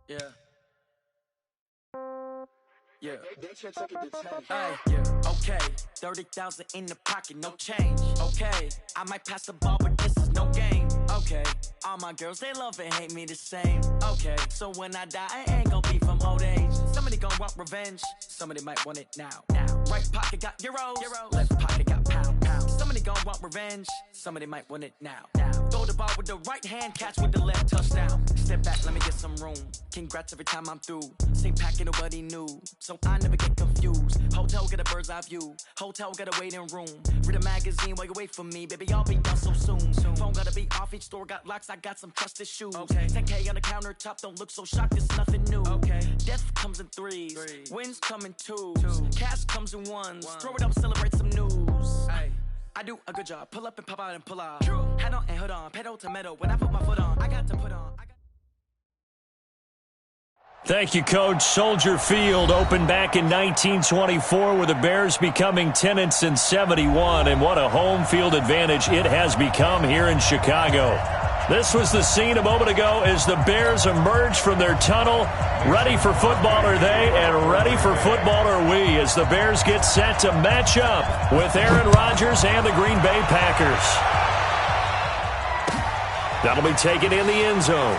Yeah. Yeah. Yeah. Okay. 30,000 in the pocket, no change. Okay. I might pass the ball, but this is no game. Okay. All my girls, they love and hate me the same. Okay. So when I die, I ain't gon' be from old age. Somebody gon' want revenge. Somebody might want it now. Right pocket got euros. Left pocket got pound. Somebody gon' want revenge. Somebody might want it now. Throw the ball with the right hand, catch with the left, touchdown. Step back, let me get some room. Congrats every time I'm through. Same packet, nobody knew. So I never get confused. Hotel got a bird's eye view. Hotel got a waiting room. Read a magazine while you wait for me. Baby, I'll be done so soon. Phone gotta be off, each store got locks. I got some trusted shoes. 10K on the countertop, don't look so shocked, it's nothing new. Death comes in threes. Wins come in twos. Cash comes in ones. Throw it up, celebrate some news. I do a good job. Pull up and pop out and pull out. Head on and hood on. Pedal to metal. When I put my foot on, I got to put on. Thank you, Coach. Soldier Field opened back in 1924 with the Bears becoming tenants in 71, and what a home field advantage it has become here in Chicago. This was the scene a moment ago as the Bears emerged from their tunnel. Ready for football are they, and ready for football are we as the Bears get set to match up with Aaron Rodgers and the Green Bay Packers. That'll be taken in the end zone.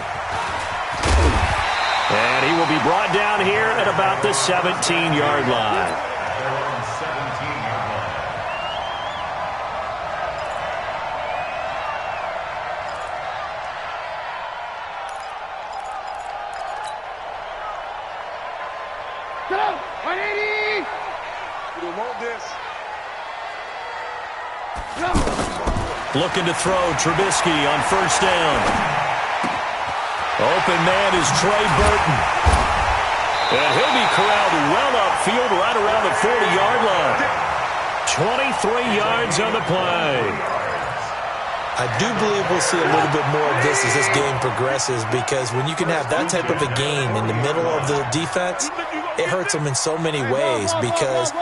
And he will be brought down here at about the 17-yard line. Get up! 180! You want this? No! Looking to throw Trubisky on first down. Open man is Trey Burton. And he'll be corralled well upfield right around the 40-yard line. 23 yards on the play. I do believe we'll see a little bit more of this as this game progresses, because when you can have that type of a game in the middle of the defense, it hurts them in so many ways, because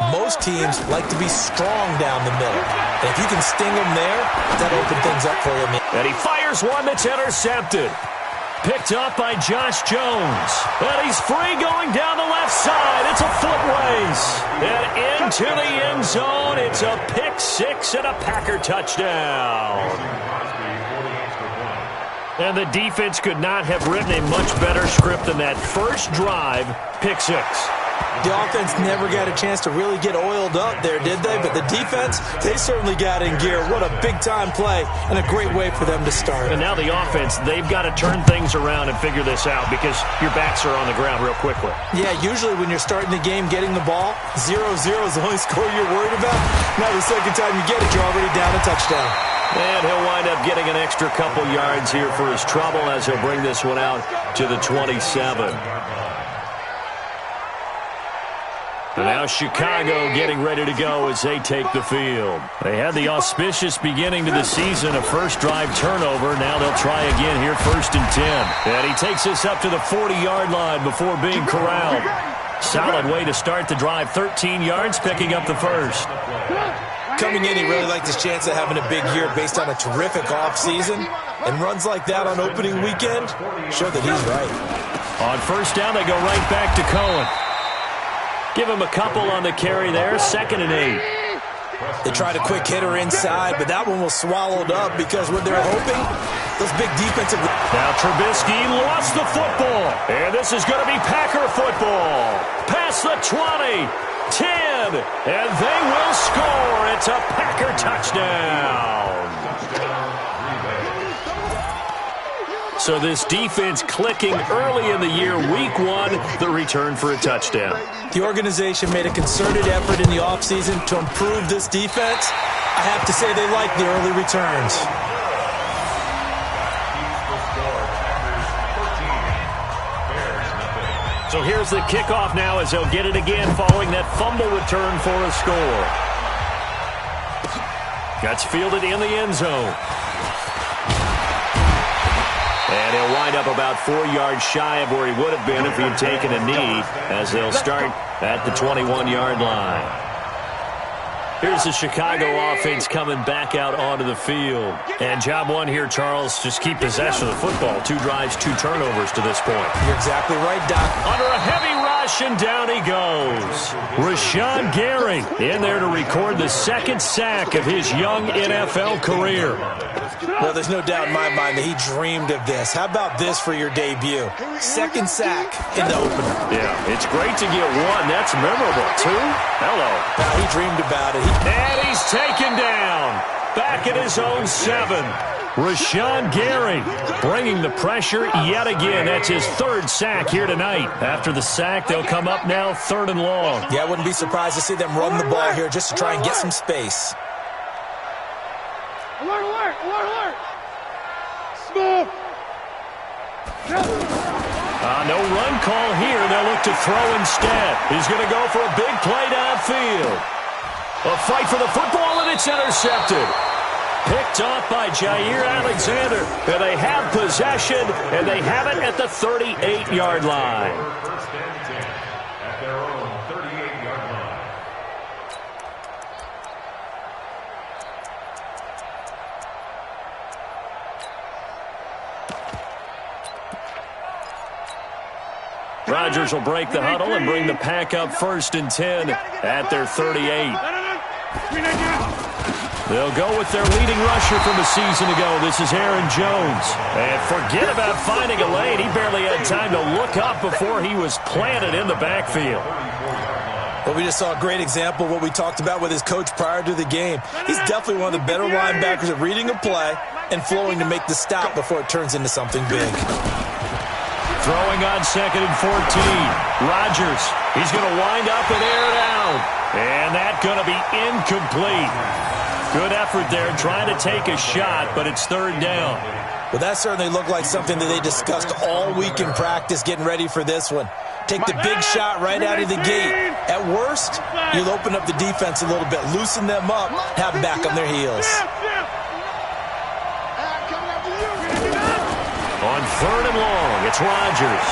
most teams like to be strong down the middle. And if you can sting them there, that'll open things up for you. And he fires one that's intercepted. Picked up by Josh Jones. And he's free going down the left side. It's a foot race. And into the end zone. It's a pick six and a Packer touchdown. And the defense could not have written a much better script than that first drive, pick six. The offense never got a chance to really get oiled up there, did they? But the defense, they certainly got in gear. What a big-time play and a great way for them to start. And now the offense, they've got to turn things around and figure this out, because your backs are on the ground real quickly. Yeah, usually when you're starting the game getting the ball, 0-0 is the only score you're worried about. Now the second time you get it, you're already down a touchdown. And he'll wind up getting an extra couple yards here for his trouble as he'll bring this one out to the 27. And now Chicago getting ready to go as they take the field. They had the auspicious beginning to the season, a first drive turnover. Now they'll try again here, 1st and 10. And he takes us up to the 40-yard line before being corralled. Solid way to start the drive, 13 yards, picking up the first. Coming in, he really liked his chance of having a big year based on a terrific offseason. And runs like that on opening weekend show that he's right. On first down, they go right back to Cohen. Give him a couple on the carry there, 2nd and 8. They tried a quick hitter inside, but that one was swallowed up because when they're hoping, those big defensive... Now Trubisky lost the football, and this is going to be Packer football. Past the 20, 10, and they will score. It's a Packer touchdown. So this defense clicking early in the year, week 1, the return for a touchdown. The organization made a concerted effort in the offseason to improve this defense. I have to say they like the early returns. So here's the kickoff now as they'll get it again following that fumble return for a score. Gets fielded in the end zone. And he'll wind up about 4 yards shy of where he would have been if he had taken a knee, as they'll start at the 21-yard line. Here's the Chicago offense coming back out onto the field. And job one here, Charles, just keep possession of the football. 2 drives, 2 turnovers to this point. You're exactly right, Doc. Under a heavy rush, and down he goes. Rashawn Gary in there to record the 2nd sack of his young NFL career. Well, there's no doubt in my mind that he dreamed of this. How about this for your debut? 2nd sack in the opener. Yeah, it's great to get 1. That's memorable. 2? Hello. Now, he dreamed about it. And he's taken down. Back at his own 7. Rashawn Gary bringing the pressure yet again. That's his 3rd sack here tonight. After the sack, they'll come up now 3rd and long. Yeah, I wouldn't be surprised to see them run the ball here just to try and get some space. Alert, alert, alert, alert. Smooth. No run call here. They'll look to throw instead. He's going to go for a big play downfield. A fight for the football, and it's intercepted. Picked off by Jair Alexander. And they have possession, and they have it at the 38-yard line. First and 10 at their own 38-yard line. Rodgers will break the huddle and bring the pack up 1st and 10 at their 38. They'll go with their leading rusher from a season ago. This is Aaron Jones. And forget about finding a lane. He barely had time to look up before he was planted in the backfield. Well, we just saw a great example of what we talked about with his coach prior to the game. He's definitely one of the better linebackers at reading a play and flowing to make the stop before it turns into something big. Throwing on 2nd and 14. Rodgers, he's going to wind up and air it out. And that's going to be incomplete. Good effort there, trying to take a shot, but it's 3rd down. Well, that certainly looked like something that they discussed all week in practice, getting ready for this one. Take the big shot right out of the gate. At worst, you'll open up the defense a little bit, loosen them up, have them back on their heels. On 3rd and long, it's Rodgers.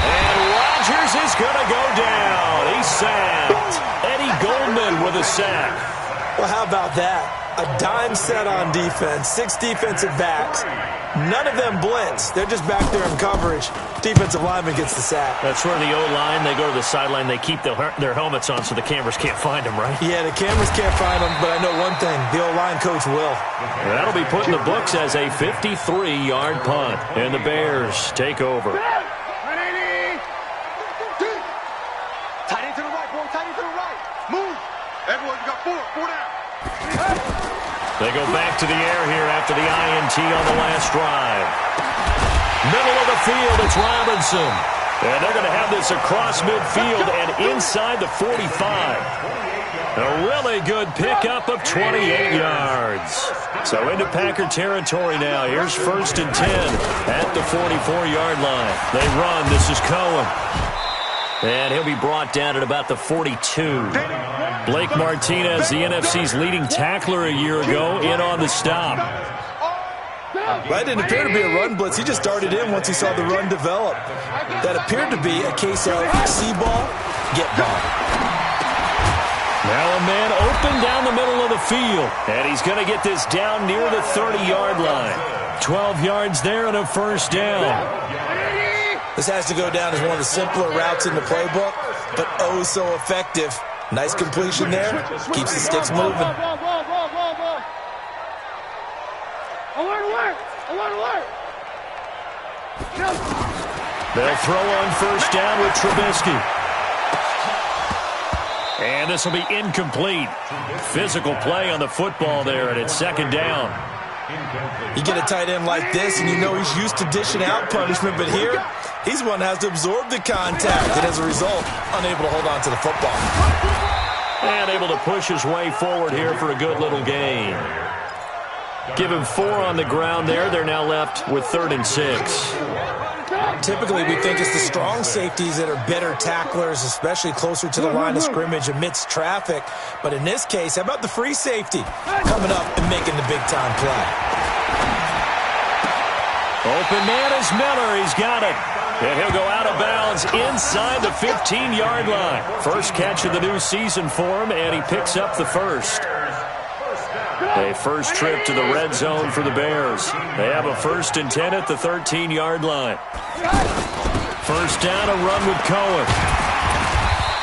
And Rodgers is going to go down. He's sacked. Eddie Goldman with a sack. Well, how about that? A dime set on defense, 6 defensive backs. None of them blitz. They're just back there in coverage. Defensive lineman gets the sack. That's where the O-line, they go to the sideline, they keep their helmets on so the cameras can't find them, right? Yeah, the cameras can't find them, but I know one thing. The O-line coach will. That'll be put in the books as a 53-yard punt. And the Bears take over. Tight end to the right, boy. Tight end to the right. Move. Everyone, you got 4 down. They go back to the air here after the INT on the last drive. Middle of the field, it's Robinson. And they're going to have this across midfield and inside the 45. A really good pickup of 28 yards. So into Packer territory now. Here's 1st and 10 at the 44-yard line. They run. This is Cohen. And he'll be brought down at about the 42. Blake Martinez, the NFC's leading tackler a year ago, in on the stop. Well, it didn't appear to be a run blitz. He just darted in once he saw the run develop. That appeared to be a case of see ball, get ball. Now a man open down the middle of the field. And he's going to get this down near the 30-yard line. 12 yards there and a 1st down. This has to go down as one of the simpler routes in the playbook, but oh so effective. Nice completion there. Keeps the sticks moving. Alert, alert! Alert, alert! They'll throw on 1st down with Trubisky. And this will be incomplete. Physical play on the football there, and it's 2nd down. You get a tight end like this, and you know he's used to dishing out punishment, but here, he's one that has to absorb the contact, and as a result, unable to hold on to the football. And able to push his way forward here for a good little gain. Give him 4 on the ground there. They're now left with 3rd and 6. Typically, we think it's the strong safeties that are better tacklers, especially closer to the line of scrimmage amidst traffic. But in this case, how about the free safety coming up and making the big-time play? Open man is Miller. He's got it. And he'll go out of bounds inside the 15-yard line. First catch of the new season for him, and he picks up the first. A first trip to the red zone for the Bears. They have a 1st and 10 at the 13-yard line. First down, a run with Cohen.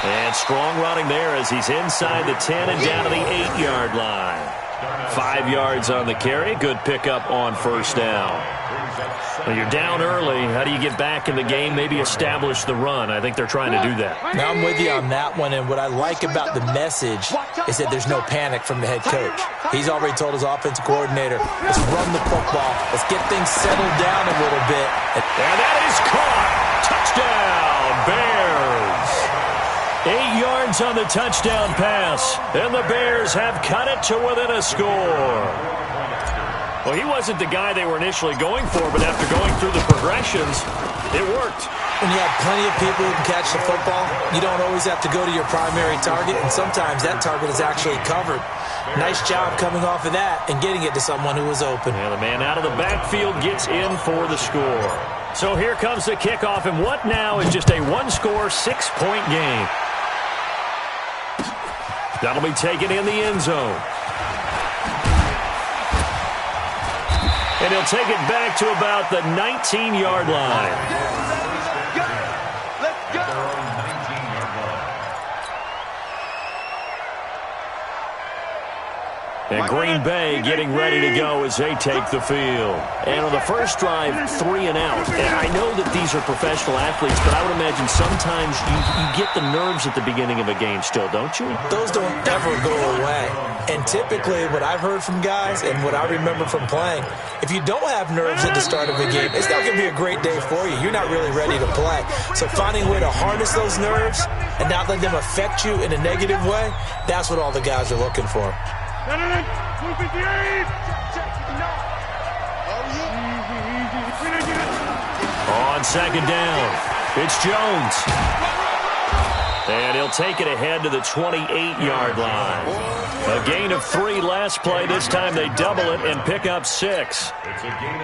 And strong running there as he's inside the 10 and down to the 8-yard line. 5 yards on the carry. Good pickup on first down. Well, you're down early. How do you get back in the game? Maybe establish the run. I think they're trying to do that. Now I'm with you on that one, and what I like about the message is that there's no panic from the head coach. He's already told his offensive coordinator, let's run the football. Let's get things settled down a little bit. And that is caught. Touchdown, Bears. 8 yards on the touchdown pass, and the Bears have cut it to within a score. Well, he wasn't the guy they were initially going for, but after going through the progressions, it worked. When you have plenty of people who can catch the football, you don't always have to go to your primary target, and sometimes that target is actually covered. Nice job coming off of that and getting it to someone who was open. And the man out of the backfield gets in for the score. So here comes the kickoff, and what now is just a one-score, 6-point game. That'll be taken in the end zone. And he'll take it back to about the 19-yard line. And Green Bay getting ready to go as they take the field. And on the first drive, 3 and out. And I know that these are professional athletes, but I would imagine sometimes you get the nerves at the beginning of a game still, don't you? Those don't ever go away. And typically what I've heard from guys and what I remember from playing, if you don't have nerves at the start of a game, it's not going to be a great day for you. You're not really ready to play. So finding a way to harness those nerves and not let them affect you in a negative way, that's what all the guys are looking for. On second down, it's Jones. And he'll take it ahead to the 28-yard line. A gain of 3 last play. This time they double it and pick up 6.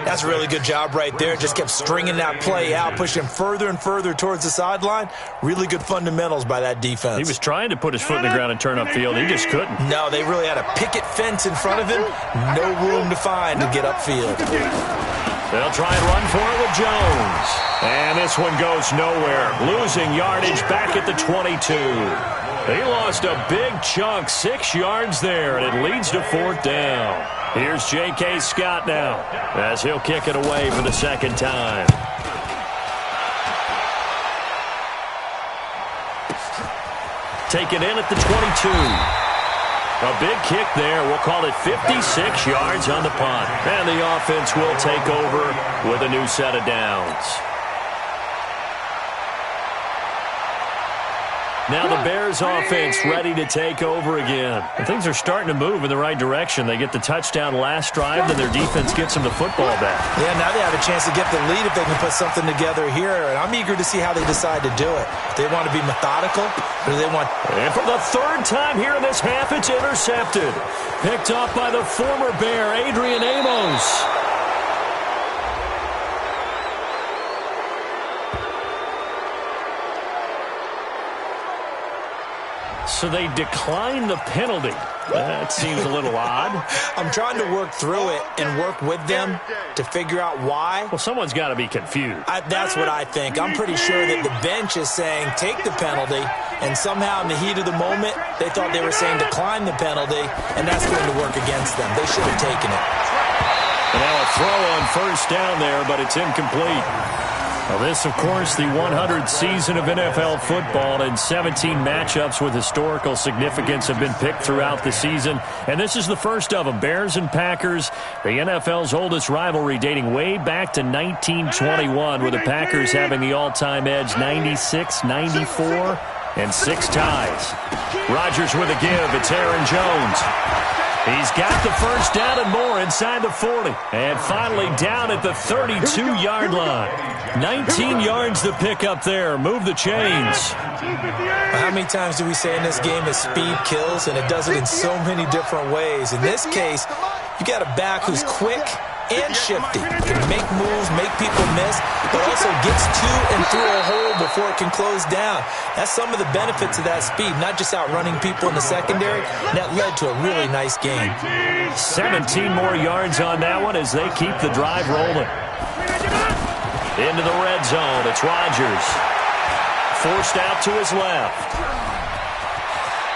That's a really good job right there. Just kept stringing that play out, pushing further and further towards the sideline. Really good fundamentals by that defense. He was trying to put his foot in the ground and turn upfield. He just couldn't. No, they really had a picket fence in front of him. No room to find to get upfield. They'll try and run for it with Jones. And this one goes nowhere. Losing yardage back at the 22. He lost a big chunk, 6 yards there, and it leads to 4th down. Here's J.K. Scott now as he'll kick it away for the second time. Taken in at the 22. A big kick there. We'll call it 56 yards on the punt. And the offense will take over with a new set of downs. Now the Bears offense ready to take over again. And things are starting to move in the right direction. They get the touchdown last drive, then their defense gets them the football back. Yeah, now they have a chance to get the lead if they can put something together here. And I'm eager to see how they decide to do it. If they want to be methodical, or do they want... And for the 3rd time here in this half, it's intercepted. Picked off by the former Bear, Adrian Amos. So they decline the penalty. That seems a little odd. I'm trying to work through it and work with them to figure out why. Well, someone's got to be confused. That's what I think. I'm pretty sure that the bench is saying take the penalty, and somehow in the heat of the moment, they thought they were saying decline the penalty, and that's going to work against them. They should have taken it. And now a throw on first down there, but it's incomplete. Well, this, of course, the 100th season of NFL football, and 17 matchups with historical significance have been picked throughout the season. And this is the first of them, Bears and Packers, the NFL's oldest rivalry dating way back to 1921, with the Packers having the all-time edge 96, 94, and 6 ties. Rodgers with a give. It's Aaron Jones. He's got the first down and more inside the 40. And finally down at the 32-yard line. 19 yards to pick up there. Move the chains. How many times do we say in this game that speed kills, and it does it in so many different ways? In this case, you got a back who's quick, and shifty. Can make moves, make people miss, but also gets to and through a hole before it can close down. That's some of the benefits of that speed, not just outrunning people in the secondary. And that led to a really nice game. 17 more yards on that one as they keep the drive rolling. Into the red zone. It's Rodgers. Forced out to his left.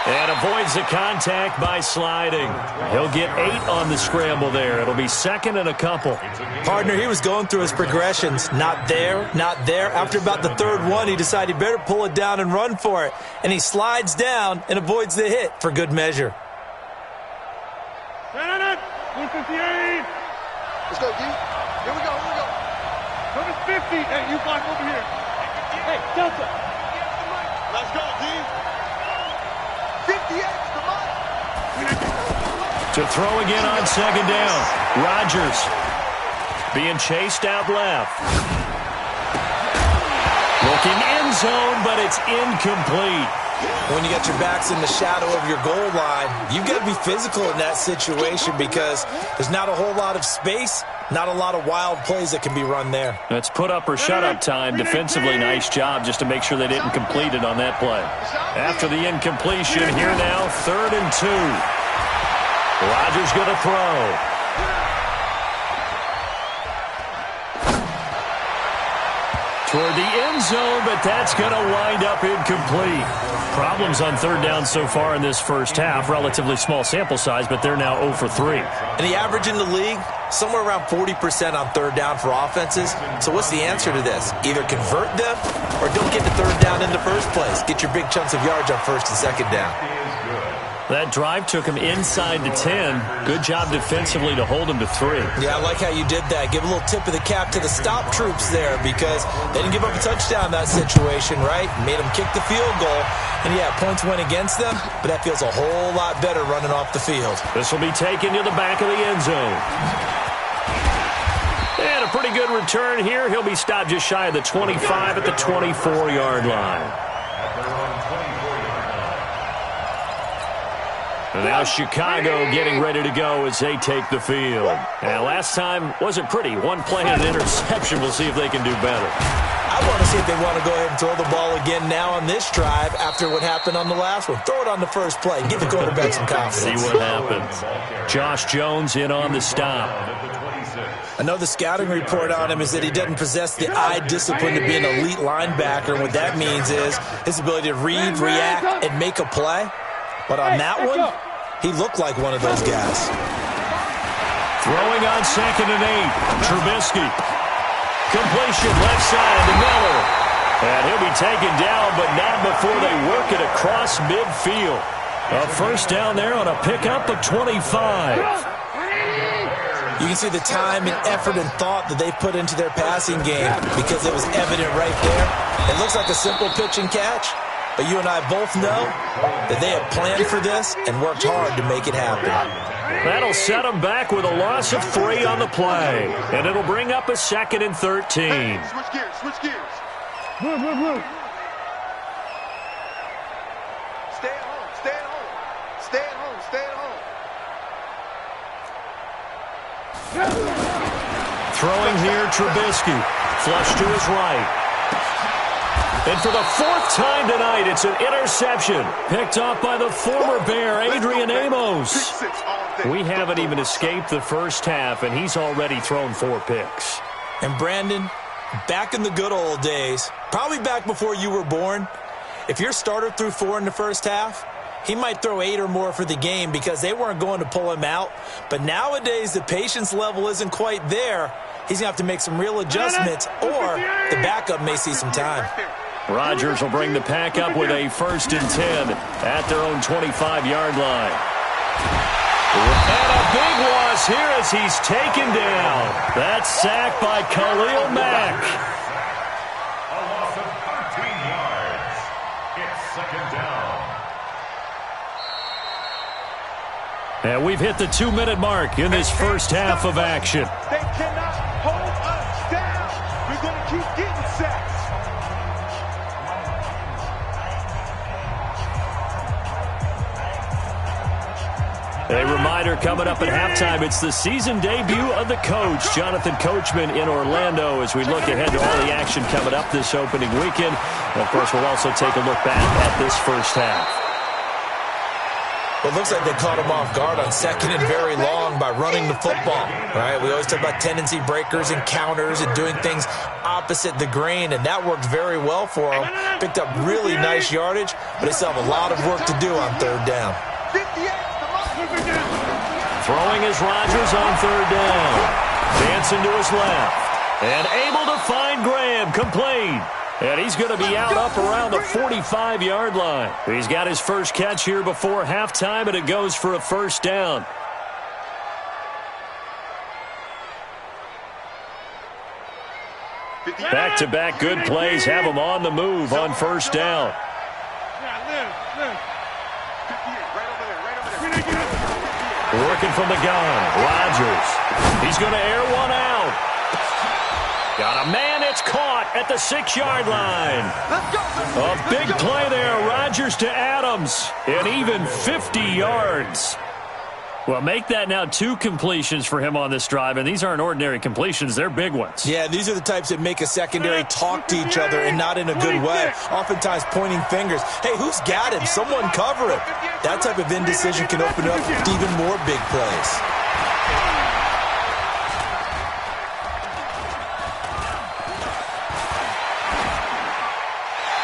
And avoids the contact by sliding. He'll get 8 on the scramble there. It'll be second and a couple. Partner, he was going through his progressions. Not there, not there. After about the third one, he decided he better pull it down and run for it. And he slides down and avoids the hit for good measure. 158. Let's go, D. Here we go, here we go. Number 50. Hey, you block over here. Hey, Delta. Let's go, D. 58, come on. To throw again on second down. Rodgers being chased out left. Looking end zone, but it's incomplete. When you got your backs in the shadow of your goal line, you've got to be physical in that situation because there's not a whole lot of space, not a lot of wild plays that can be run there. That's put up or shut up time. Defensively, nice job just to make sure they didn't complete it on that play. After the incompletion, here now, 3rd and 2. Rodgers going to throw. Toward the end zone, but that's going to wind up incomplete. Problems on 3rd down so far in this first half. Relatively small sample size, but they're now 0 for 3. And the average in the league, somewhere around 40% on 3rd down for offenses. So what's the answer to this? Either convert them or don't get to 3rd down in the first place. Get your big chunks of yards on 1st and 2nd down. That drive took him inside the 10. Good job defensively to hold him to 3. Yeah, I like how you did that. Give a little tip of the cap to the stop troops there because they didn't give up a touchdown in that situation, right? Made them kick the field goal. And, yeah, points went against them, but that feels a whole lot better running off the field. This will be taken to the back of the end zone. And a pretty good return here. He'll be stopped just shy of the 25 at the 24-yard line. And now Chicago getting ready to go as they take the field. Now, last time wasn't pretty. One play and an interception. We'll see if they can do better. I want to see if they want to go ahead and throw the ball again now on this drive after what happened on the last one. Throw it on the first play. Give the quarterback some confidence. See what happens. Josh Jones in on the stop. I know the scouting report on him is that he doesn't possess the eye discipline to be an elite linebacker. And what that means is his ability to read, react, and make a play. But on that one, he looked like one of those guys. Throwing on 2nd and 8. Trubisky. Completion left side to Miller. And he'll be taken down, but not before they work it across midfield. A first down there on a pickup of 25. You can see the time and effort and thought that they put into their passing game because it was evident right there. It looks like a simple pitch and catch. But you and I both know that they have planned for this and worked hard to make it happen. That'll set them back with a loss of 3 on the play. And it'll bring up a 2nd and 13. Hey, switch gears, switch gears. Move. Stay at home, stay at home. Stay at home, stay at home. Throwing here, Trubisky. Flush to his right. And for the 4th time tonight, it's an interception. Picked off by the former Bear, Adrian Amos. We haven't even escaped the first half, and he's already thrown 4 picks. And Brandon, back in the good old days, probably back before you were born, if your starter threw 4 in the first half, he might throw 8 or more for the game because they weren't going to pull him out. But nowadays, the patience level isn't quite there. He's going to have to make some real adjustments, or the backup may see some time. Rodgers will bring the pack up with a 1st and 10 at their own 25-yard line. And a big loss here as he's taken down. That's sacked by Khalil Mack. A loss of 13 yards. It's 2nd down. And we've hit the 2-minute mark in this first half of action. They cannot hold us down. We're going to keep getting sacks. A reminder coming up at halftime, it's the season debut of the coach, Jonathan Coachman, in Orlando, as we look ahead to all the action coming up this opening weekend. And, of course, we'll also take a look back at this first half. Well, it looks like they caught him off guard on second and very long by running the football, right? We always talk about tendency breakers and counters and doing things opposite the grain, and that worked very well for him. Picked up really nice yardage, but they still have a lot of work to do on third down. Throwing is Rodgers on third down. Dancing to his left. And able to find Graham, complete. And he's going to be out up around the 45-yard line. He's got his first catch here before halftime, and it goes for a first down. Back-to-back good plays have him on the move on first down. Working from the gun, Rodgers. He's going to air one out. Got a man, it's caught at the 6-yard line. A big play there, Rodgers to Adams, and even 50 yards. Well, make that now 2 completions for him on this drive, and these aren't ordinary completions. They're big ones. Yeah, these are the types that make a secondary talk to each other and not in a good way, oftentimes pointing fingers. Hey, who's got him? Someone cover him. That type of indecision can open up even more big plays.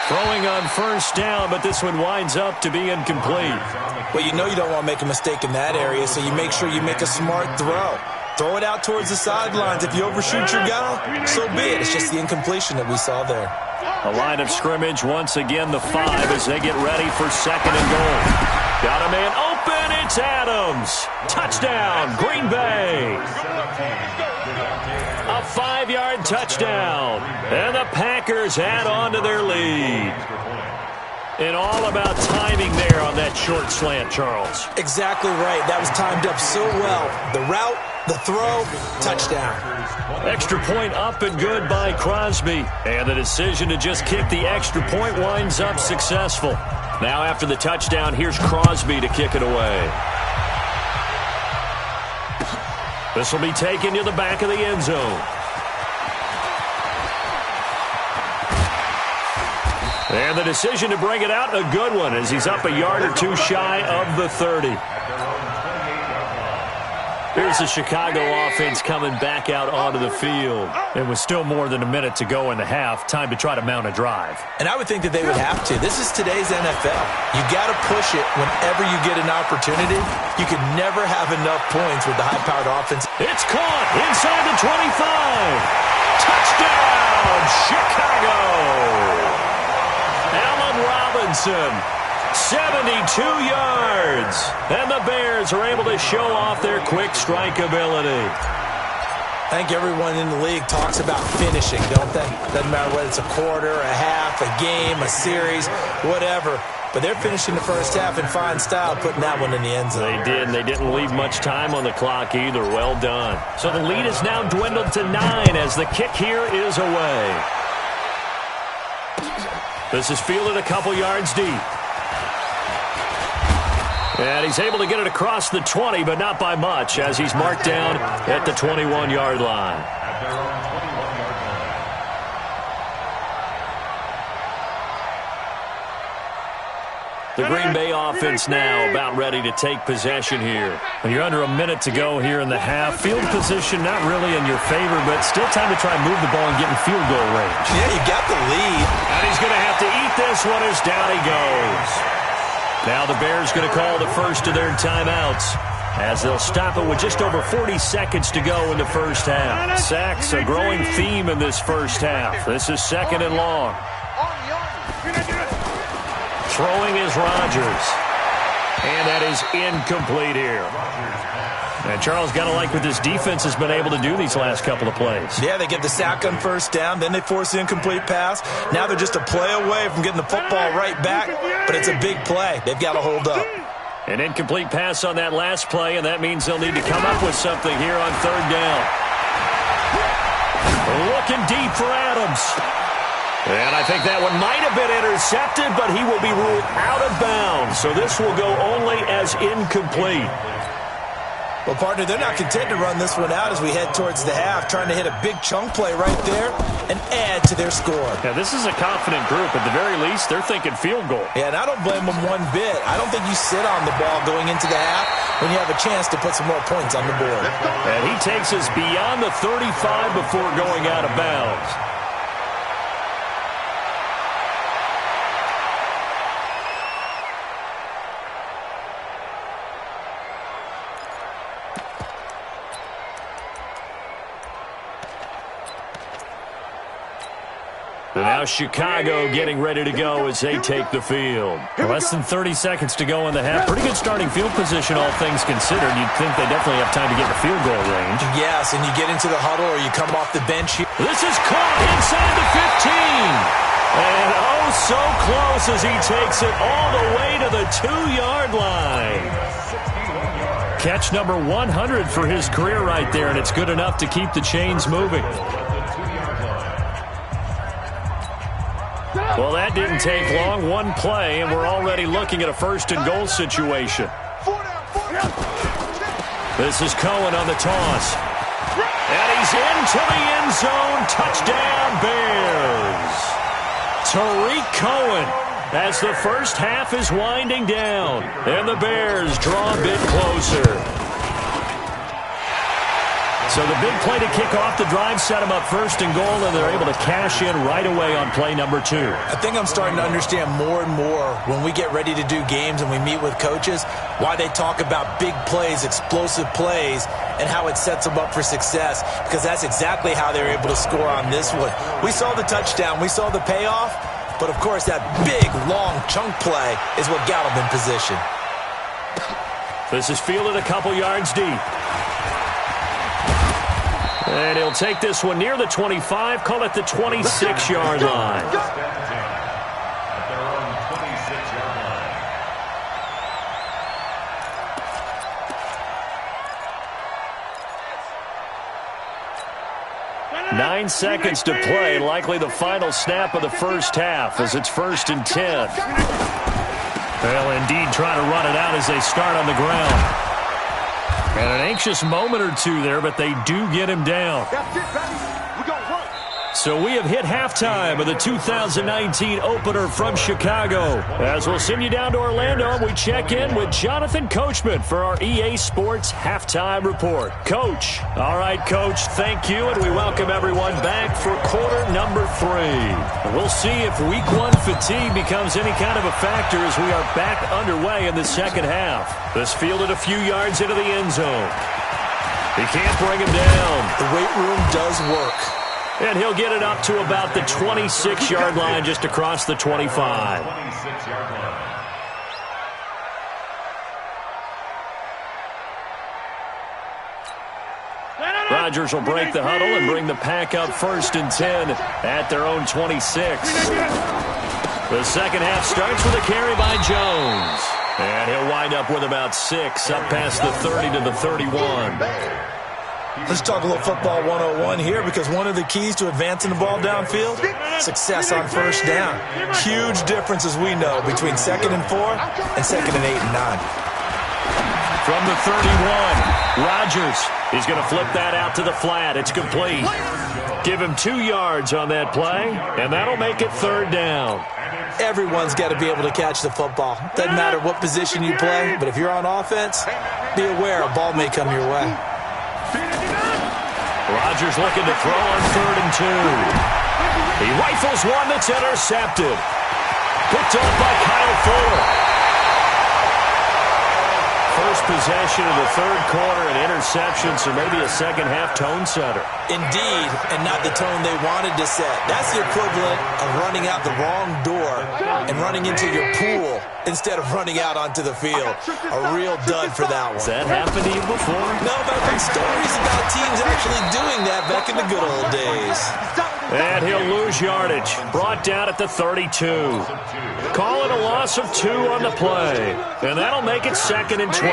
Throwing on first down, but this one winds up to be incomplete. Well, you know you don't want to make a mistake in that area, so you make sure you make a smart throw. Throw it out towards the sidelines. If you overshoot your guy, so be it. It's just the incompletion that we saw there. A line of scrimmage, once again the 5 as they get ready for second and goal. Got a man open, it's Adams. Touchdown, Green Bay. A 5-yard touchdown. And the Packers add on to their lead. And all about timing there on that short slant, Charles. Exactly right. That was timed up so well. The route, the throw, touchdown. Extra point up and good by Crosby. And the decision to just kick the extra point winds up successful. Now after the touchdown, here's Crosby to kick it away. This will be taken to the back of the end zone. And the decision to bring it out, a good one, as he's up a yard or 2 shy of the 30. Here's the Chicago offense coming back out onto the field. It was still more than a minute to go in the half. Time to try to mount a drive. And I would think that they would have to. This is today's NFL. You got to push it whenever you get an opportunity. You can never have enough points with the high-powered offense. It's caught inside the 25. Touchdown, Chicago. Allen Robinson, 72 yards. And the Bears are able to show off their quick strike ability. I think everyone in the league talks about finishing, don't they? Doesn't matter whether it's a quarter, a half, a game, a series, whatever. But they're finishing the first half in fine style, putting that one in the end zone. They did, and they didn't leave much time on the clock either. Well done. So the lead is now dwindled to 9 as the kick here is away. This is fielded a couple yards deep. And he's able to get it across the 20, but not by much, as he's marked down at the 21-yard line. The Green Bay offense now about ready to take possession here. When you're under a minute to go here in the half, field position not really in your favor, but still time to try and move the ball and get in field goal range. Yeah, you got the lead. And he's going to have to eat this one as down he goes. Now the Bears going to call the first of their timeouts as they'll stop it with just over 40 seconds to go in the first half. Sacks, a growing theme in this first half. This is second and long. Throwing is Rodgers. And that is incomplete here. And Charles, got to like what this defense has been able to do these last couple of plays. Yeah, they get the sack on first down, then they force the incomplete pass. Now they're just a play away from getting the football right back, but it's a big play. They've got to hold up. An incomplete pass on that last play, and that means they'll need to come up with something here on third down. Looking deep for Adams. And I think that one might have been intercepted, but he will be ruled out of bounds. So this will go only as incomplete. Well, partner, they're not content to run this one out as we head towards the half, trying to hit a big chunk play right there and add to their score. Yeah, this is a confident group. At the very least, they're thinking field goal. Yeah, and I don't blame them one bit. I don't think you sit on the ball going into the half when you have a chance to put some more points on the board. And he takes us beyond the 35 before going out of bounds. So now Chicago getting ready to go as they take the field. Less than 30 seconds to go in the half. Pretty good starting field position, all things considered. You'd think they definitely have time to get in the field goal range. Yes, and you get into the huddle or you come off the bench here. This is caught inside the 15. And oh, so close as he takes it all the way to the 2-yard line. Catch number 100 for his career right there, and it's good enough to keep the chains moving. Well, that didn't take long. One play, and we're already looking at a first-and-goal situation. This is Cohen on the toss. And he's into the end zone. Touchdown, Bears. Tariq Cohen as the first half is winding down. And the Bears draw a bit closer. So the big play to kick off the drive set them up first and goal, and they're able to cash in right away on play number 2. I think I'm starting to understand more and more when we get ready to do games and we meet with coaches why they talk about big plays, explosive plays, and how it sets them up for success, because that's exactly how they were able to score on this one. We saw the touchdown. We saw the payoff, but, of course, that big, long chunk play is what got them in position. This is fielded a couple yards deep. And he'll take this one near the 25, call it the 26-yard line. At their own 26-yard line. 9 seconds to play, likely the final snap of the first half as it's 1st and 10. They'll indeed try to run it out as they start on the ground. And an anxious moment or two there, but they do get him down. So we have hit halftime of the 2019 opener from Chicago. As we'll send you down to Orlando, and we check in with Jonathan Coachman for our EA Sports Halftime Report. Coach. All right, Coach, thank you, and we welcome everyone back for quarter number 3. We'll see if week 1 fatigue becomes any kind of a factor as we are back underway in the second half. This fielded a few yards into the end zone. He can't bring him down. The weight room does work. And he'll get it up to about the 26-yard line, just across the 25. 26-yard line. Rodgers will break the huddle and bring the pack up 1st and 10 at their own 26. The second half starts with a carry by Jones. And he'll wind up with about 6, up past the 30 to the 31. Let's talk a little football 101 here, because one of the keys to advancing the ball downfield, success on first down. Huge difference, as we know, between 2nd and 4 and 2nd and 8 and 9. From the 31, Rodgers is going to flip that out to the flat. It's complete. Give him 2 yards on that play, and that'll make it 3rd down. Everyone's got to be able to catch the football. Doesn't matter what position you play, but if you're on offense, be aware a ball may come your way. Rodgers looking to throw on 3rd and 2. He rifles one that's intercepted. Picked up by Kyle Fuller. First possession of the 3rd quarter, an interception, so maybe a second-half tone setter. Indeed, and not the tone they wanted to set. That's the equivalent of running out the wrong door and running into your pool instead of running out onto the field. A real dud for that one. Has that happened to you before? No, but I've heard stories about teams actually doing that back in the good old days. And he'll lose yardage. Brought down at the 32. Call it a loss of 2 on the play. And that'll make it 2nd and 12.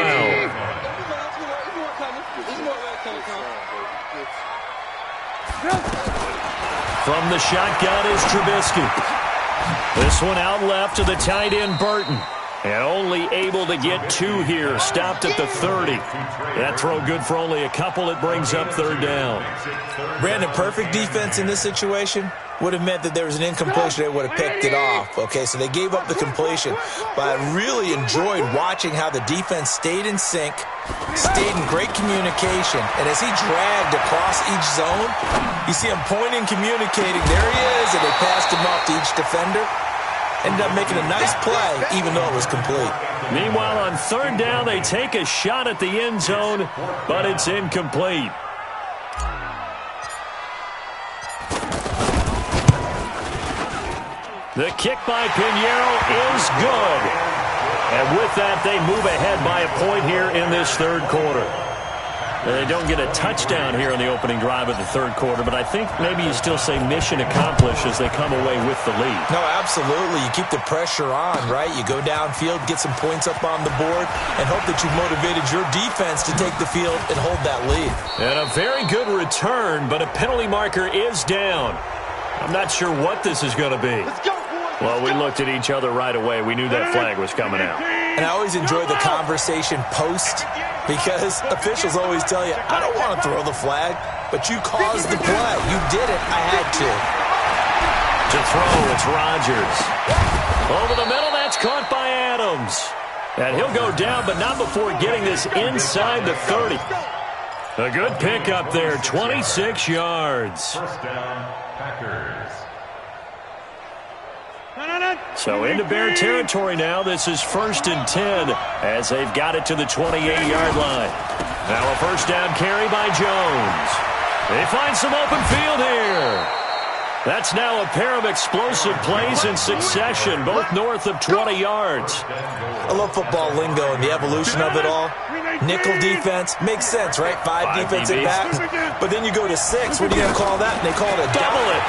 From the shotgun is Trubisky. This one out left to the tight end, Burton. And only able to get 2 here. Stopped at the 30. That throw good for only a couple. It brings up 3rd down. Brandon, perfect defense in this situation would have meant that there was an incompletion. They would have picked it off. Okay, so they gave up the completion. But I really enjoyed watching how the defense stayed in sync, stayed in great communication. And as he dragged across each zone, you see him pointing, communicating. There he is, and they passed him off to each defender. Ended up making a nice play, even though it was complete. Meanwhile, on 3rd down, they take a shot at the end zone, but it's incomplete. The kick by Pinheiro is good. And with that, they move ahead by a point here in this 3rd quarter. They don't get a touchdown here in the opening drive of the 3rd quarter, but I think maybe you still say mission accomplished as they come away with the lead. No, absolutely. You keep the pressure on, right? You go downfield, get some points up on the board, and hope that you motivated your defense to take the field and hold that lead. And a very good return, but a penalty marker is down. I'm not sure what this is going to be. Well, we looked at each other right away. We knew that flag was coming out. And I always enjoy the conversation post because officials always tell you, I don't want to throw the flag, but you caused the play. You did it. I had to. To throw, it's Rodgers. Over the middle, that's caught by Adams. And he'll go down, but not before getting this inside the 30. A good pickup there, 26 yards. First down, Packers. So into Bear territory now. This is 1st and 10 as they've got it to the 28-yard line. Now a first down carry by Jones. They find some open field here. That's now a pair of explosive plays in succession, both north of 20 yards. I love football lingo and the evolution of it all. Nickel defense makes sense, right? 5 defensive backs. But then you go to 6. What are you going to call that? And they call it a dime.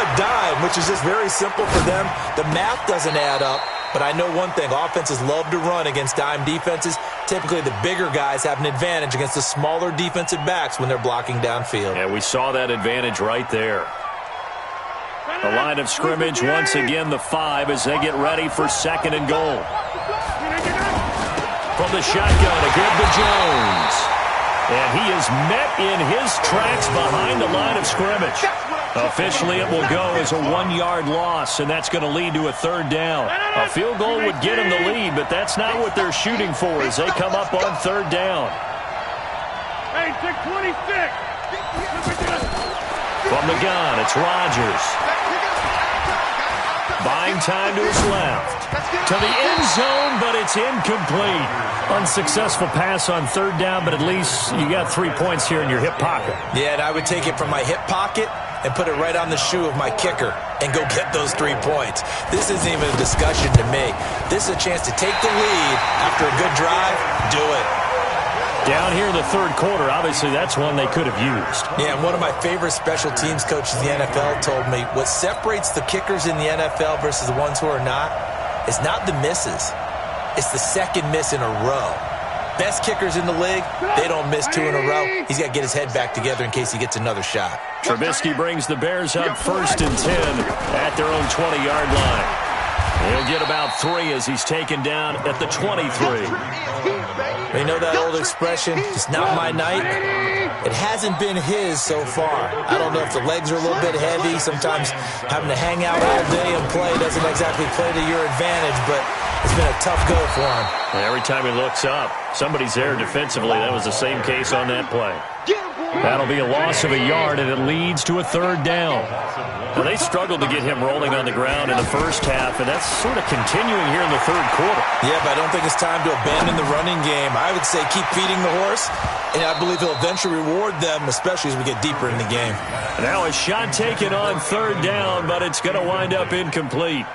A dime, which is just very simple for them. The math doesn't add up. But I know one thing. Offenses love to run against dime defenses. Typically, the bigger guys have an advantage against the smaller defensive backs when they're blocking downfield. Yeah, we saw that advantage right there. The line of scrimmage, once again, the 5 as they get ready for 2nd and goal. From the shotgun, a good to Jones. And he is met in his tracks behind the line of scrimmage. Officially, it will go as a 1-yard loss, and that's going to lead to a 3rd down. A field goal would get them the lead, but that's not what they're shooting for as they come up on 3rd down. Hey, take 26. From the gun, it's Rodgers. Buying time to his left. To the end zone, but it's incomplete. Unsuccessful pass on 3rd down, but at least you got 3 points here in your hip pocket. Yeah, and I would take it from my hip pocket and put it right on the shoe of my kicker and go get those 3 points. This isn't even a discussion to me. This is a chance to take the lead after a good drive. Do it. Down here in the 3rd quarter, obviously that's one they could have used. Yeah, and one of my favorite special teams coaches in the NFL told me what separates the kickers in the NFL versus the ones who are not is not the misses. It's the 2nd miss in a row. Best kickers in the league, they don't miss 2 in a row. He's got to get his head back together in case he gets another shot. Trubisky brings the Bears up 1st and 10 at their own 20-yard line. He'll get about 3 as he's taken down at the 23. You know that old expression, it's not my night? It hasn't been his so far. I don't know if the legs are a little bit heavy. Sometimes having to hang out all day and play doesn't exactly play to your advantage, but it's been a tough go for him. Every time he looks up, somebody's there defensively. That was the same case on that play. That'll be a loss of a yard, and it leads to a 3rd down. Now, they struggled to get him rolling on the ground in the first half, and that's sort of continuing here in the 3rd quarter. Yeah, but I don't think it's time to abandon the running game. I would say keep feeding the horse, and I believe he'll eventually reward them, especially as we get deeper in the game. Now a shot taken on 3rd down, but it's going to wind up incomplete.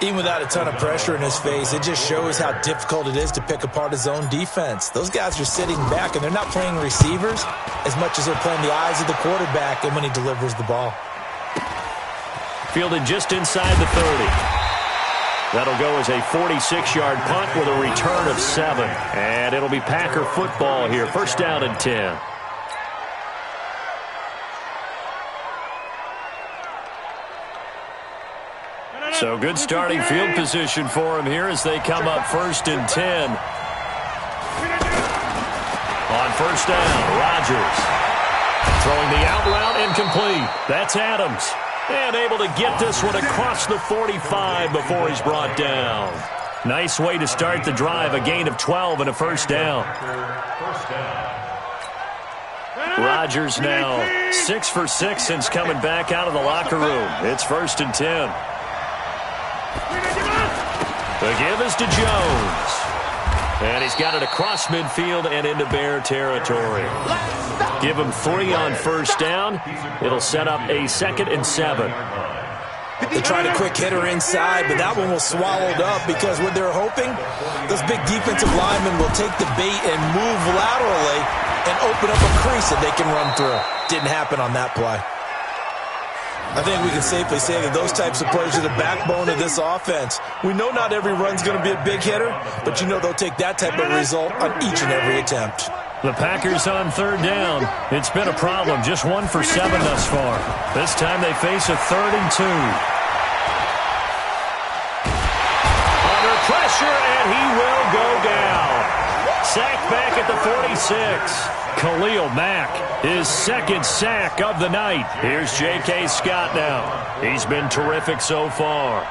Even without a ton of pressure in his face, it just shows how difficult it is to pick apart his own defense. Those guys are sitting back, and they're not playing receivers as much as they're playing the eyes of the quarterback and when he delivers the ball. Fielded just inside the 30. That'll go as a 46-yard punt with a return of 7. And it'll be Packer football here. 1st down and 10. So good starting field position for him here as they come up 1st and 10. On 1st down, Rodgers. Throwing the out route incomplete. That's Adams. And able to get this one across the 45 before he's brought down. Nice way to start the drive. A gain of 12 and a 1st down. Rodgers now 6 for 6 since coming back out of the locker room. It's 1st and 10. The give is to Jones. And he's got it across midfield and into Bear territory. Give him 3 on 1st down. It'll set up a 2nd and 7. They tried a quick hitter inside, but that one was swallowed up because what they're hoping, those big defensive linemen will take the bait and move laterally and open up a crease that they can run through. Didn't happen on that play. I think we can safely say that those types of plays are the backbone of this offense. We know not every run's going to be a big hitter, but you know they'll take that type of result on each and every attempt. The Packers on 3rd down. It's been a problem. Just 1 for 7 thus far. This time they face a 3rd and 2. Under pressure, and he will go down. Sacked back at the 46. Khalil Mack, his 2nd sack of the night. Here's J.K. Scott now. He's been terrific so far.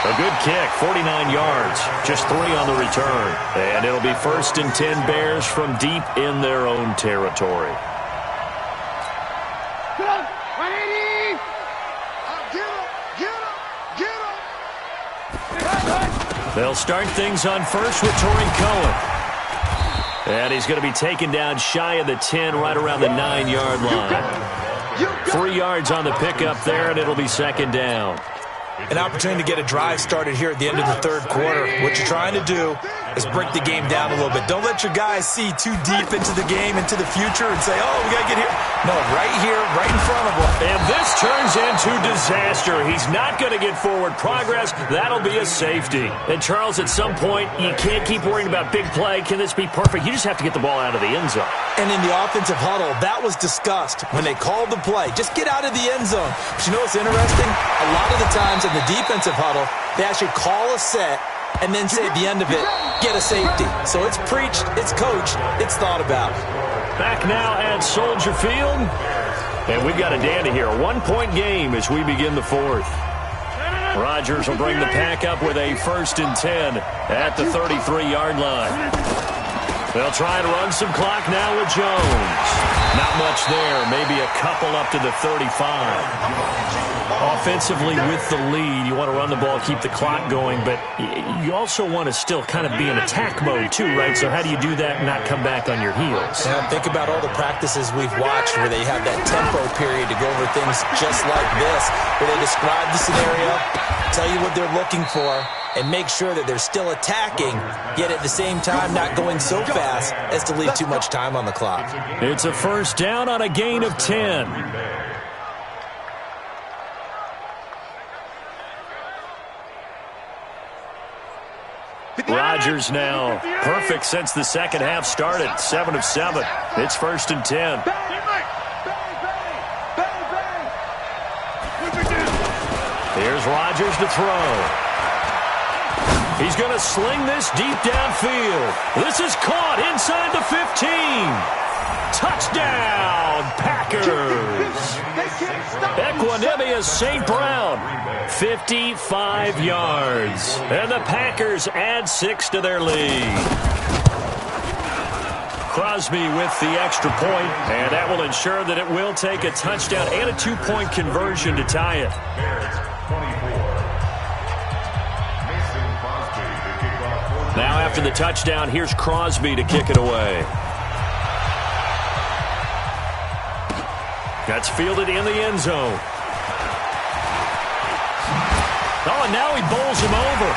A good kick, 49 yards, just 3 on the return. And it'll be 1st and 10 Bears from deep in their own territory. They'll start things on 1st with Torrey Cohen. And he's going to be taken down shy of the 10, right around the 9-yard line. 3 yards on the pickup there, and it'll be 2nd down. An opportunity to get a drive started here at the end of the 3rd quarter. What you're trying to do is break the game down a little bit. Don't let your guys see too deep into the game, into the future, and say, oh, we got to get here. No, right here, right in front of them. And this turns into disaster. He's not going to get forward progress. That'll be a safety. And, Charles, at some point, you can't keep worrying about big play. Can this be perfect? You just have to get the ball out of the end zone. And in the offensive huddle, that was discussed when they called the play. Just get out of the end zone. But you know what's interesting? A lot of the times in the defensive huddle, they actually call a set and then say at the end of it, get a safety. So it's preached, it's coached, it's thought about. Back now at Soldier Field. And we've got a dandy here. A 1-point game as we begin the 4th. Rodgers will bring the pack up with a 1st and 10 at the 33-yard line. They'll try and run some clock now with Jones. Not much there. Maybe a couple up to the 35. Offensively with the lead, you want to run the ball, keep the clock going, but you also want to still kind of be in attack mode too, right? So how do you do that and not come back on your heels? Yeah, think about all the practices we've watched where they have that tempo period to go over things just like this, where they describe the scenario, tell you what they're looking for, and make sure that they're still attacking, yet at the same time not going so fast as to leave too much time on the clock. It's a 1st down on a gain of 10. Rodgers now perfect since the 2nd half started. 7 of 7. It's 1st and 10. Here's Rodgers to throw. He's going to sling this deep downfield. This is caught inside the 15. Touchdown, Packers. Equanimous St. Brown, 55 yards. And the Packers add 6 to their lead. Crosby with the extra point, and that will ensure that it will take a touchdown and a 2-point conversion to tie it. Now after the touchdown, here's Crosby to kick it away. That's fielded in the end zone. Oh, and now he bowls him over.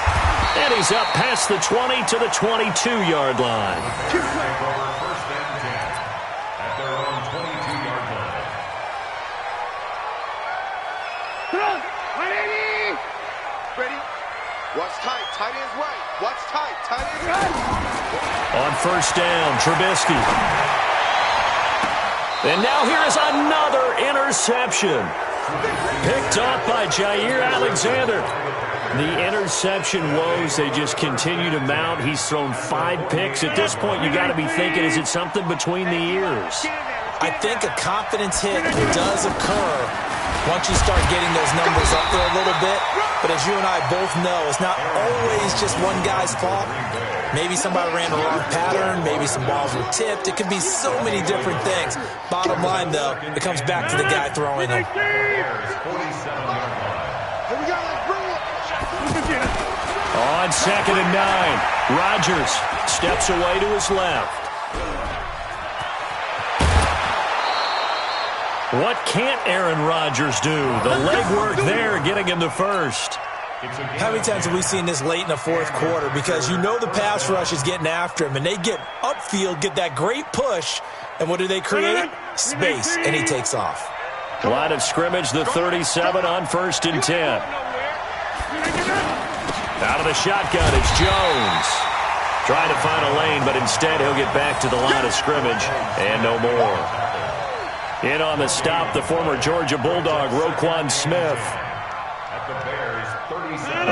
And he's up past the 20 to the 22-yard line. First and 10 at their own 22-yard line. Ready? Watch tight. Tight end's right. Watch tight. Tight end's right. On first down, Trubisky. And now here is another interception. Picked off by Jair Alexander. The interception woes, they just continue to mount. He's thrown 5 picks. At this point, you got to be thinking, is it something between the ears? I think a confidence hit does occur once you start getting those numbers up there a little bit. But as you and I both know, it's not always just one guy's fault. Maybe somebody ran the wrong pattern. Maybe some balls were tipped. It could be so many different things. Bottom line, though, it comes back to the guy throwing them. On second and 9, Rodgers steps away to his left. What can't Aaron Rodgers do? The legwork there getting him the first. How many times have we seen this late in the fourth quarter? Because you know the pass rush is getting after him, and they get upfield, get that great push, and what do they create? Space, and he takes off. Line of scrimmage, the 37 on first and 10. Out of the shotgun, it's Jones. Trying to find a lane, but instead he'll get back to the line of scrimmage, and no more. In on the stop, the former Georgia Bulldog, Roquan Smith.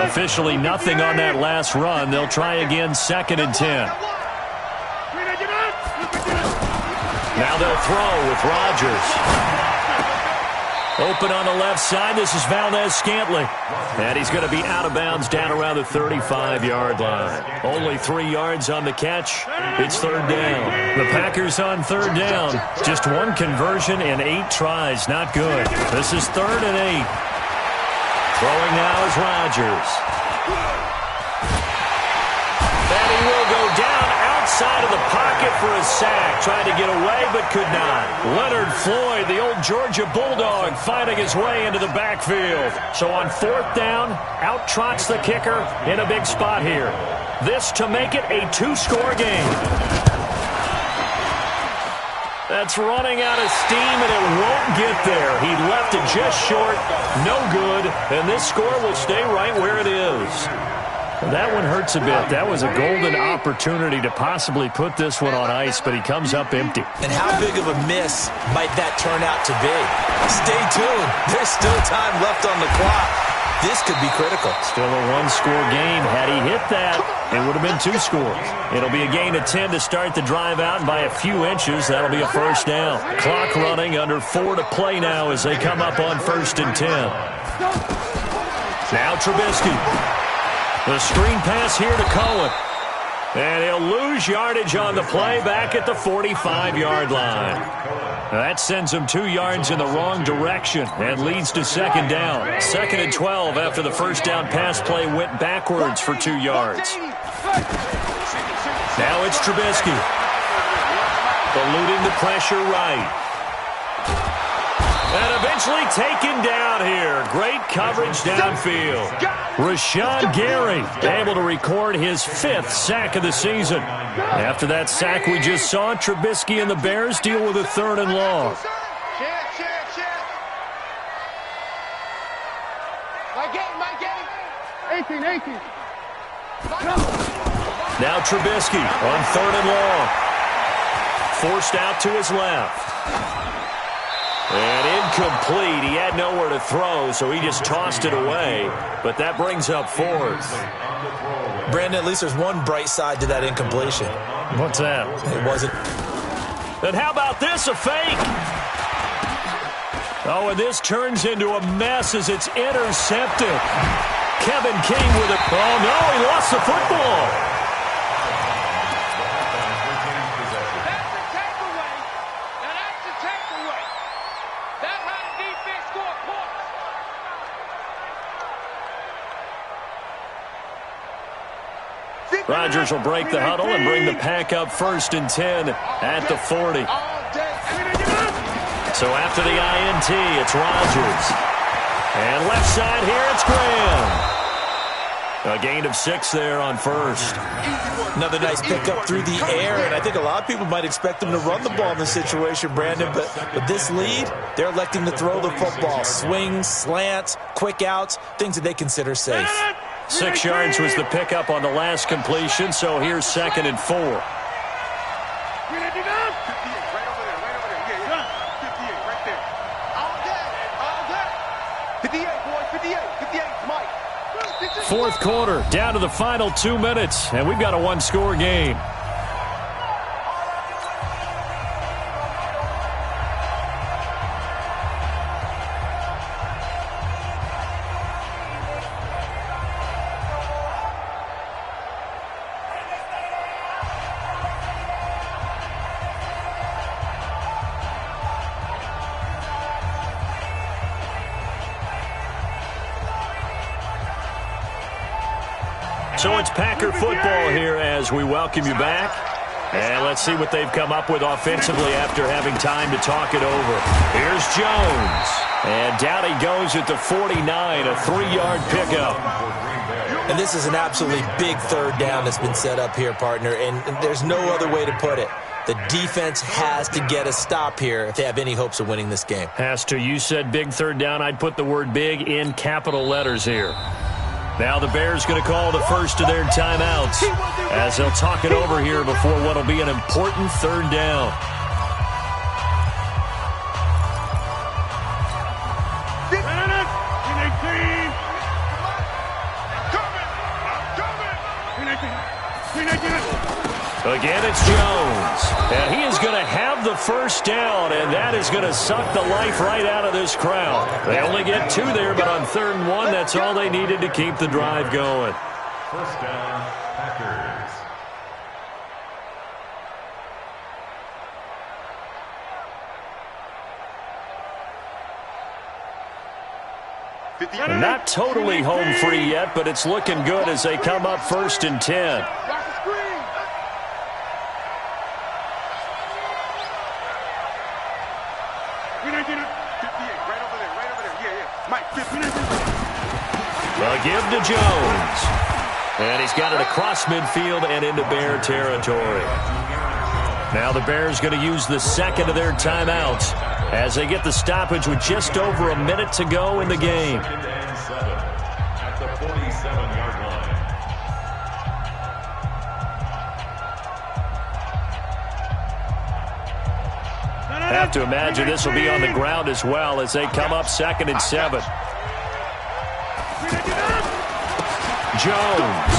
Officially nothing on that last run. They'll try again, second and 10. Now they'll throw with Rodgers. Open on the left side, this is Valdez-Scantling. And he's going to be out of bounds down around the 35-yard line. Only 3 yards on the catch. It's third down. The Packers on third down. Just 1 conversion and 8 tries. Not good. This is third and 8. Throwing now is Rodgers. And he will go down outside of the pocket for a sack. Tried to get away, but could not. Leonard Floyd, the old Georgia Bulldog, fighting his way into the backfield. So on fourth down, out trots the kicker in a big spot here. This to make it a 2-score game. That's running out of steam, and it won't get there. He left it just short. No good. And this score will stay right where it is. That one hurts a bit. That was a golden opportunity to possibly put this one on ice, but he comes up empty. And how big of a miss might that turn out to be? Stay tuned. There's still time left on the clock. This could be critical. Still a 1-score game. Had he hit that, it would have been 2 scores. It'll be a gain of 10 to start the drive out, and by a few inches, that'll be a first down. Clock running, under 4 to play now as they come up on first and 10. Now Trubisky. The screen pass here to Cohen. And he'll lose yardage on the play back at the 45-yard line. That sends him 2 yards in the wrong direction and leads to second down. Second and 12 after the first down pass play went backwards for 2 yards. Now it's Trubisky. Eluding the pressure right. And eventually taken down here. Great coverage downfield. Rashawn Gary able to record his 5th sack of the season. After that sack we just saw, Trubisky and the Bears deal with a 3rd and long. Now Trubisky on 3rd and long. Forced out to his left. And incomplete. He had nowhere to throw, so he just tossed it away. But that brings up 4th. Brandon, at least there's one bright side to that incompletion. What's that? It wasn't. And how about this, a fake? Oh, and this turns into a mess as it's intercepted. Kevin King with it. Oh, no, he lost the football. Rodgers will break the huddle and bring the pack up first and 10 at the 40. So after the INT, it's Rodgers. And left side here, it's Graham. A gain of 6 there on first. Another nice pickup through the air, and I think a lot of people might expect them to run the ball in this situation, Brandon, but with this lead, they're electing to throw the football. Swings, slants, quick outs, things that they consider safe. 6 yards was the pickup on the last completion, so here's 2nd and 4. 399. 58, right over there, yeah. 58, right there. All day. 58, boys, 58, Mike. Fourth quarter, down to the final 2 minutes, and we've got a one-score game. So it's Packer football here as we welcome you back. And let's see what they've come up with offensively after having time to talk it over. Here's Jones. And down he goes at the 49, a 3-yard pickup. And this is an absolutely big third down that's been set up here, partner. And there's no other way to put it. The defense has to get a stop here if they have any hopes of winning this game. Has to. You said big third down. I'd put the word big in capital letters here. Now the Bears going to call the first of their timeouts as they'll talk it over here before what will be an important third down. Again, it's Jones. And he is going to have the first down, and that is going to suck the life right out of this crowd. They only get 2 there, but on 3rd and 1, that's all they needed to keep the drive going. First down, Packers. And not totally home free yet, but it's looking good as they come up 1st and 10. They'll give to Jones. And he's got it across midfield and into Bear territory. Now the Bears going to use the second of their timeouts as they get the stoppage with just over a minute to go in the game. At the 47-yard line. Have to imagine this will be on the ground as well as they come up 2nd and 7. Jones.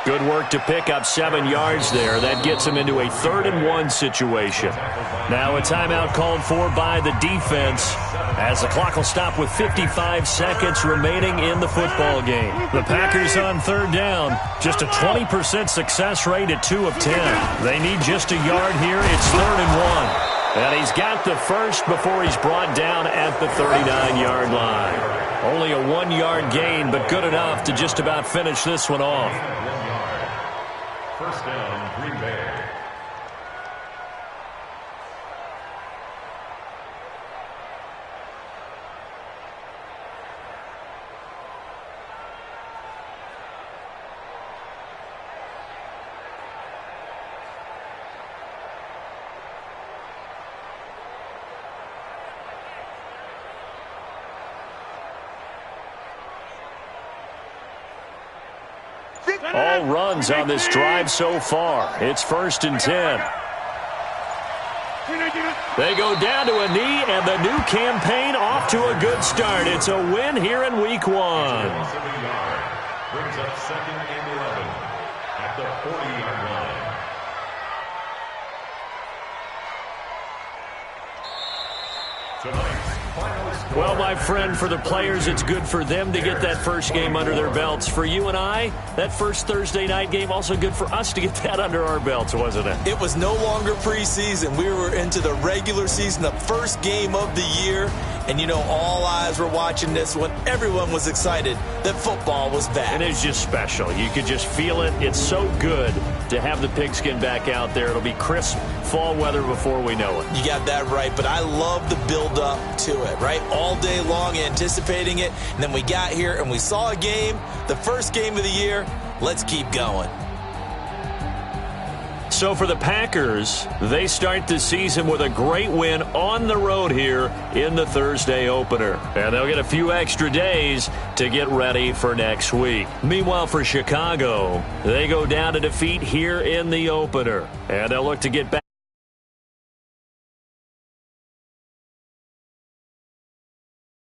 Good work to pick up 7 yards there. That gets him into a 3rd and 1 situation. Now a timeout called for by the defense as the clock will stop with 55 seconds remaining in the football game. The Packers on 3rd down. Just a 20% success rate at 2 of 10. They need just a yard here. It's 3rd and 1. And he's got the first before he's brought down at the 39-yard line. Only a 1-yard gain, but good enough to just about finish this one off. First down, Green Bay. All runs on this drive so far. It's 1st and 10. They go down to a knee, and the new campaign off to a good start. It's a win here in Week 1. Brings up 2nd and 11 at the 40-yard line. Tonight's final score. Well, my friend, for the players, it's good for them to get that first game under their belts. For you and I, that first Thursday night game, also good for us to get that under our belts, wasn't it? It was no longer preseason. We were into the regular season, the first game of the year. And, you know, all eyes were watching this when everyone was excited that football was back. And it's just special. You could just feel it. It's so good to have the pigskin back out there. It'll be crisp fall weather before we know it. You got that right, but I love the build-up to it, right? All day long anticipating it, and then we got here and we saw a game, the first game of the year. Let's keep going. So for the Packers, they start the season with a great win on the road here in the Thursday opener. And they'll get a few extra days to get ready for next week. Meanwhile, for Chicago, they go down to defeat here in the opener. And they'll look to get back.